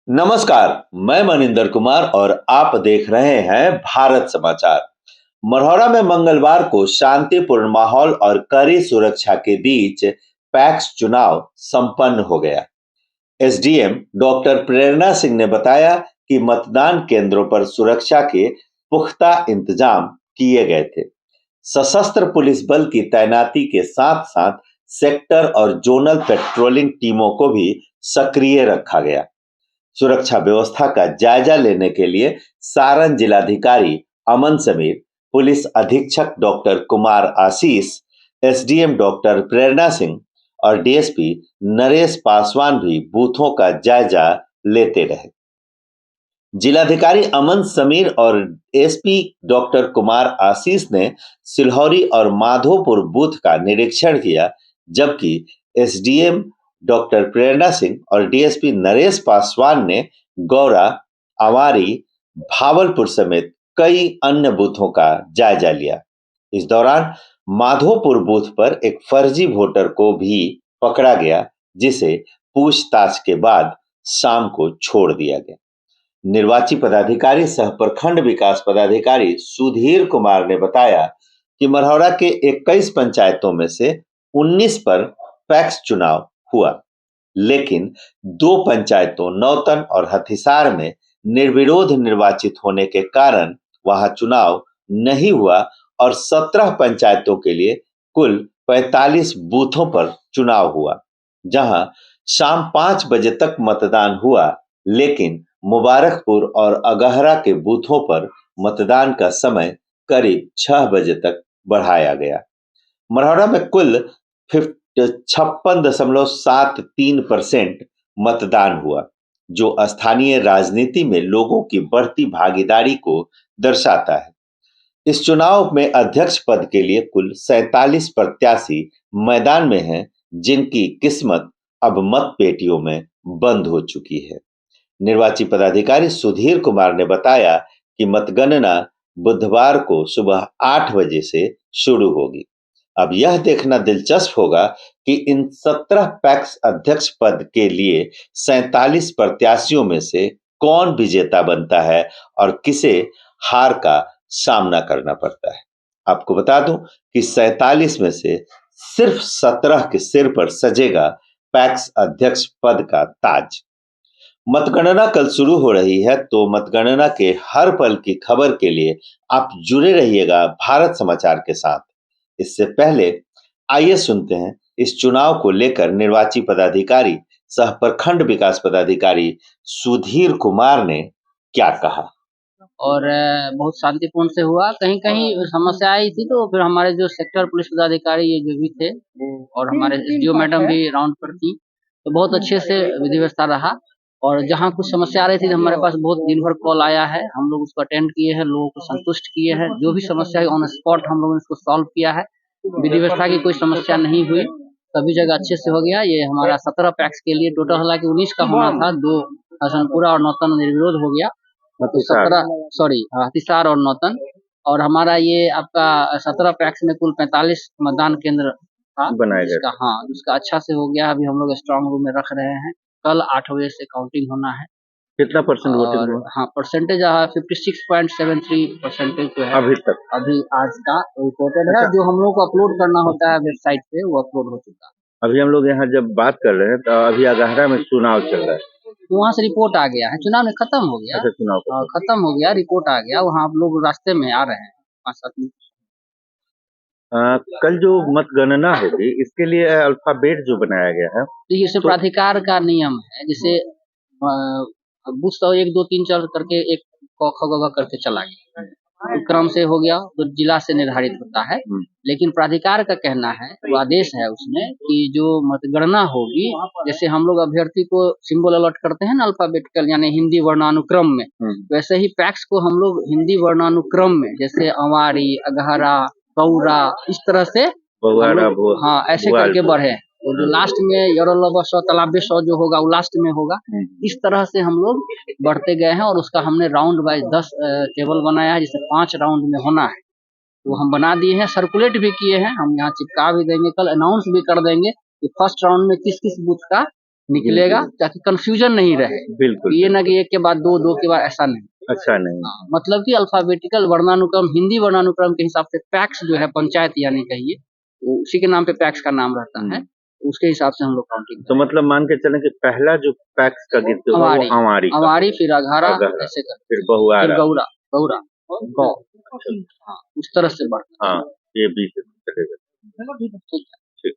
नमस्कार, मैं मनिंदर कुमार और आप देख रहे हैं भारत समाचार। मढ़ौरा में मंगलवार को शांतिपूर्ण माहौल और कड़ी सुरक्षा के बीच पैक्स चुनाव संपन्न हो गया। एसडीएम डॉक्टर प्रेरणा सिंह ने बताया कि मतदान केंद्रों पर सुरक्षा के पुख्ता इंतजाम किए गए थे। सशस्त्र पुलिस बल की तैनाती के साथ साथ सेक्टर और जोनल पेट्रोलिंग टीमों को भी सक्रिय रखा गया। सुरक्षा व्यवस्था का जायजा लेने के लिए सारण जिलाधिकारी अमन समीर, पुलिस अधीक्षक doctor Kumar Ashish, SDM doctor प्रेरणा सिंह और डीएसपी नरेश पासवान भी बूथों का जायजा लेते रहे। जिलाधिकारी अमन समीर और एसपी डॉक्टर कुमार आशीष ने सिलहौरी और माधोपुर बूथ का निरीक्षण किया, जबकि एसडीएम डॉक्टर प्रेरणा सिंह और डीएसपी नरेश पासवान ने गौरा, आवारी, भावलपुर समेत कई अन्य बूथों का जायजा लिया। इस दौरान माधोपुर बूथ पर एक फर्जी वोटर को भी पकड़ा गया, जिसे पूछताछ के बाद शाम को छोड़ दिया गया। निर्वाची पदाधिकारी सह प्रखंड विकास पदाधिकारी सुधीर कुमार ने बताया कि मढ़ौरा के 21 पंचायतों में से 19 पर पैक्स चुनाव हुआ, लेकिन 2 पंचायतों नौतन और हथिसार में निर्विरोध निर्वाचित होने के कारण वहां चुनाव नहीं हुआ और 17 पंचायतों के लिए कुल 45 बूथों पर चुनाव हुआ, जहां शाम 5 बजे तक मतदान हुआ, लेकिन मुबारकपुर और अगहरा के बूथों पर मतदान का समय करीब 6 बजे तक बढ़ाया गया। मढ़ौरा में कुल 56.73% मतदान हुआ, जो स्थानीय राजनीति में लोगों की बढ़ती भागीदारी को दर्शाता है। इस चुनाव में अध्यक्ष पद के लिए कुल 47 प्रत्याशी मैदान में हैं, जिनकी किस्मत अब मत पेटियों में बंद हो चुकी है। निर्वाची पदाधिकारी सुधीर कुमार ने बताया कि मतगणना बुधवार को सुबह 8 बजे से शुरू होगी। अब यह देखना दिलचस्प होगा कि इन 17 पैक्स अध्यक्ष पद के लिए 47 प्रत्याशियों में से कौन विजेता बनता है और किसे हार का सामना करना पड़ता है। आपको बता दूं कि 47 में से सिर्फ 17 के सिर पर सजेगा पैक्स अध्यक्ष पद का ताज। मतगणना कल शुरू हो रही है, तो मतगणना के हर पल की खबर के लिए आप जुड़े रहिएगा भारत समाचार के साथ। इससे पहले आइए सुनते हैं इस चुनाव को लेकर निर्वाची पदाधिकारी सह प्रखंड विकास पदाधिकारी सुधीर कुमार ने क्या कहा। और बहुत शांतिपूर्ण से हुआ। कहीं कहीं समस्या आई थी, तो फिर हमारे जो सेक्टर पुलिस पदाधिकारी ये जो भी थे वो और हमारे एसडीओ मैडम भी राउंड पर थी, तो बहुत अच्छे से विधि व्यवस्था रहा। और जहाँ कुछ समस्या आ रही थी तो हमारे पास बहुत दिन भर कॉल आया है, हम लोग उसको अटेंड किए हैं, लोगों को संतुष्ट किए हैं। जो भी समस्या है ऑन स्पॉट हम लोगों ने इसको सॉल्व किया है। विधि व्यवस्था की कोई समस्या नहीं हुई, सभी जगह अच्छे से हो गया। ये हमारा 17 पैक्स के लिए टोटल हालांकि 19 का होना था, 2 हसनपुरा और नौतन निर्विरोध हो गया, तो 17 हथिसार और नौतन। और हमारा ये आपका 17 पैक्स में कुल 45 मतदान केंद्र था बनाया गया। जिसका अच्छा से हो गया। अभी हम लोग स्ट्रांग रूम में रख रहे हैं, कल 8 बजे से काउंटिंग होना है। कितना परसेंट वोटिंग हुआ? हाँ, परसेंटेज 56.73% जो है अभी आज का रिपोर्टेड है। जो हम लोग को अपलोड करना होता है वेबसाइट पे, वो अपलोड हो चुका है। अभी हम लोग यहाँ जब बात कर रहे हैं तो अभी अगहरा में चुनाव चल रहा है, तो वहाँ से रिपोर्ट आ गया है, चुनाव में खत्म हो गया। चुनाव खत्म हो गया, रिपोर्ट आ गया। वहाँ आप लोग रास्ते में आ रहे हैं 5-7 मिनट। कल जो मतगणना होगी इसके लिए अल्फाबेट जो बनाया गया है, तो ये सिर्फ प्राधिकार का नियम है। जैसे बूथ 1 2 3 4 करके एक क ख ग घ करके चला गया, क्रम से हो गया, तो जिला से निर्धारित होता है। लेकिन प्राधिकार का कहना है, वो आदेश है उसमें, कि जो मतगणना होगी, जैसे हम लोग अभ्यर्थी को सिंबल अलॉट करते हैं ना अल्फाबेटिकल यानी हिंदी वर्णानुक्रम में, वैसे ही पैक्स को हम लोग हिंदी वर्णानुक्रम में, जैसे अवारी, अगहरा, कौरा, इस तरह से ऐसे करके बढ़े। और जो लास्ट में यरोलबा 100 तलाबे 100 जो होगा वो लास्ट में होगा। इस तरह से हम लोग बढ़ते गए हैं और उसका हमने राउंड वाइज 10 टेबल बनाया है, जिसे 5 राउंड में होना है। वो हम बना दिए हैं, सर्कुलेट भी किए हैं, हम यहाँ चिपका भी देंगे, कल अनाउंस भी कर देंगे कि फर्स्ट राउंड में किस किस बूथ का निकलेगा, ताकि कंफ्यूजन नहीं रहे। बिल्कुल ये ना कि एक के बाद दो, दो के बाद, ऐसा नहीं। अच्छा नहीं। हाँ, मतलब कि अल्फाबेटिकल वर्णानुक्रम, हिंदी वर्णानुक्रम के हिसाब से पैक्स जो है पंचायत यानी कहिए, वो उसी के नाम पे पैक्स का नाम रहता है, उसके हिसाब से हम लोग काउंटिंग। तो मतलब मान के चलें कि पहला जो पैक्स का गीत होगा वो हमारी हमारी, फिर अघारा, ऐसे कर, फिर बहुआरा, फिर गौरा, गौरा, गौ, हाँ, उस तरह से बढ़ता है। हाँ, ये बीच चलेगा। ठीक है। ठीक।